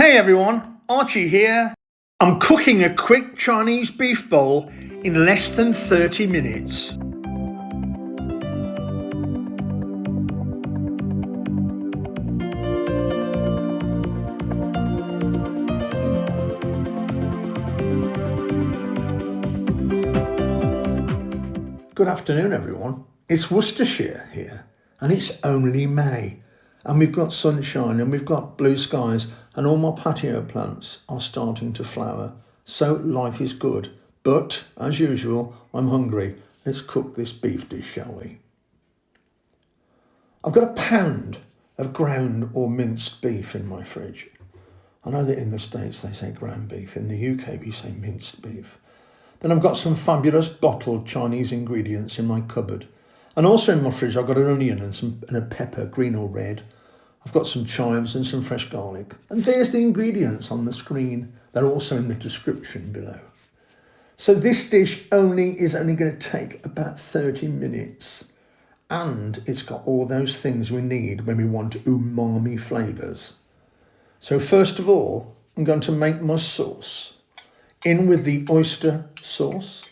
Hey everyone, Archie here. I'm cooking a quick Chinese beef bowl in less than 30 minutes. Good afternoon everyone. It's Worcestershire here and it's only May. And we've got sunshine and we've got blue skies and all my patio plants are starting to flower. So life is good. But as usual, I'm hungry. Let's cook this beef dish, shall we? I've got a pound of ground or minced beef in my fridge. I know that in the States they say ground beef. In the UK we say minced beef. Then I've got some fabulous bottled Chinese ingredients in my cupboard. And also in my fridge I've got an onion and a pepper, green or red. I've got some chives and some fresh garlic. And there's the ingredients on the screen. They're also in the description below. So this dish is only going to take about 30 minutes. And it's got all those things we need when we want umami flavours. So first of all, I'm going to make my sauce. In with the oyster sauce.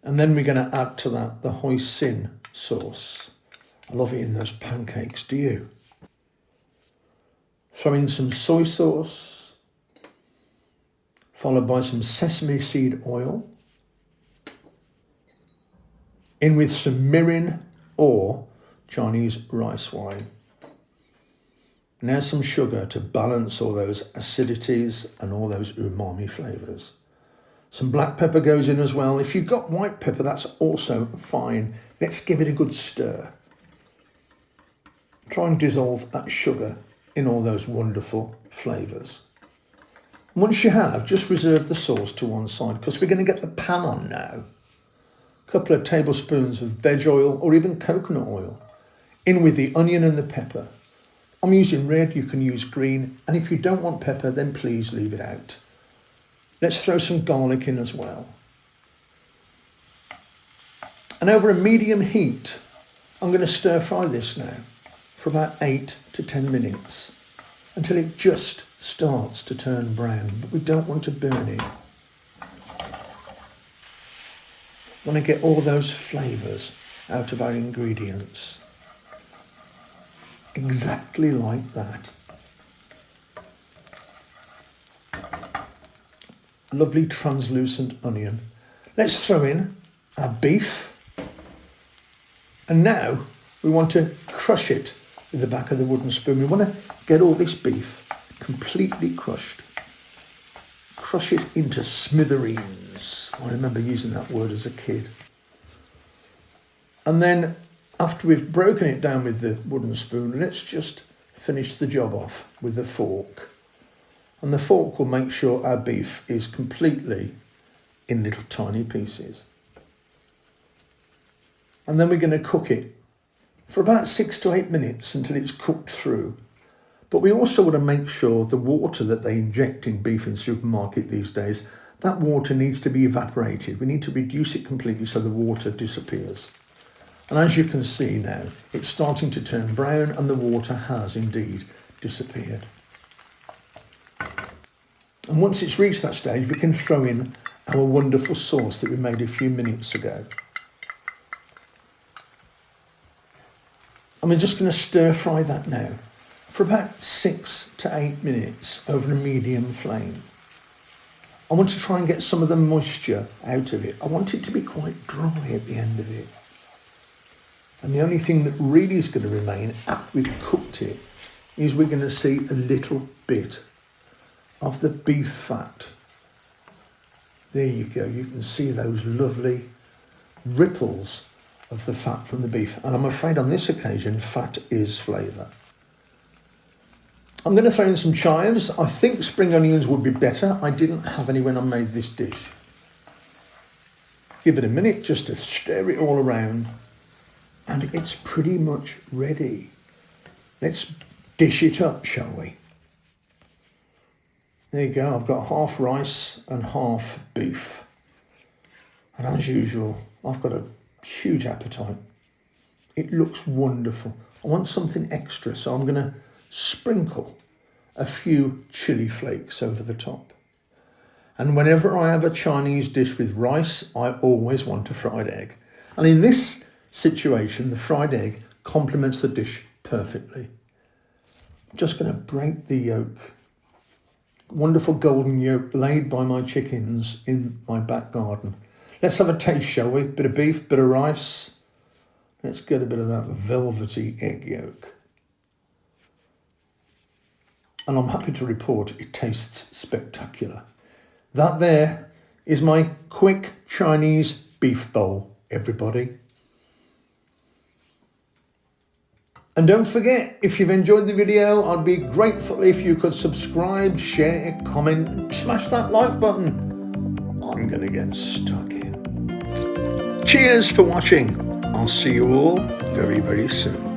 And then we're going to add to that the hoisin sauce. I love it in those pancakes, do you? Throw in some soy sauce, followed by some sesame seed oil. In with some mirin or Chinese rice wine. Now some sugar to balance all those acidities and all those umami flavours. Some black pepper goes in as well. If you've got white pepper, that's also fine. Let's give it a good stir. Try and dissolve that sugar in all those wonderful flavours. Once you have, just reserve the sauce to one side because we're going to get the pan on now. A couple of tablespoons of veg oil or even coconut oil. In with the onion and the pepper. I'm using red, you can use green. And if you don't want pepper, then please leave it out. Let's throw some garlic in as well. And over a medium heat, I'm going to stir fry this now for about 8 to 10 minutes until it just starts to turn brown, but we don't want to burn it. We want to get all those flavours out of our ingredients. Exactly like that. Lovely translucent onion. Let's throw in our beef. And now we want to crush it with the back of the wooden spoon. We want to get all this beef completely crushed. Crush it into smithereens. I remember using that word as a kid. And then after we've broken it down with the wooden spoon, let's just finish the job off with a fork. And the fork will make sure our beef is completely in little tiny pieces. And then we're going to cook it for about 6 to 8 minutes until it's cooked through. But we also want to make sure the water that they inject in beef in supermarket these days, that water needs to be evaporated. We need to reduce it completely so the water disappears. And as you can see now, it's starting to turn brown and the water has indeed disappeared. And once it's reached that stage, we can throw in our wonderful sauce that we made a few minutes ago. And we're just going to stir fry that now for about 6 to 8 minutes over a medium flame. I want to try and get some of the moisture out of it. I want it to be quite dry at the end of it. And the only thing that really is going to remain after we've cooked it is we're going to see a little bit of the beef fat. There you go. You can see those lovely ripples of the fat from the beef. And I'm afraid on this occasion, fat is flavour. I'm going to throw in some chives. I think spring onions would be better. I didn't have any when I made this dish. Give it a minute just to stir it all around. And it's pretty much ready. Let's dish it up, shall we? There you go. I've got half rice and half beef. And as usual, I've got a huge appetite. It looks wonderful. I want something extra, so I'm going to sprinkle a few chili flakes over the top. And whenever I have a Chinese dish with rice, I always want a fried egg. And in this situation, the fried egg complements the dish perfectly. I'm just going to break the yolk. Wonderful golden yolk laid by my chickens in my back garden. Let's have a taste, shall we? Bit of beef, bit of rice. Let's get a bit of that velvety egg yolk. And I'm happy to report it tastes spectacular. That there is my quick Chinese beef bowl, everybody. And don't forget, if you've enjoyed the video, I'd be grateful if you could subscribe, share, comment, and smash that like button. I'm going to get stuck in. Cheers for watching. I'll see you all very, very soon.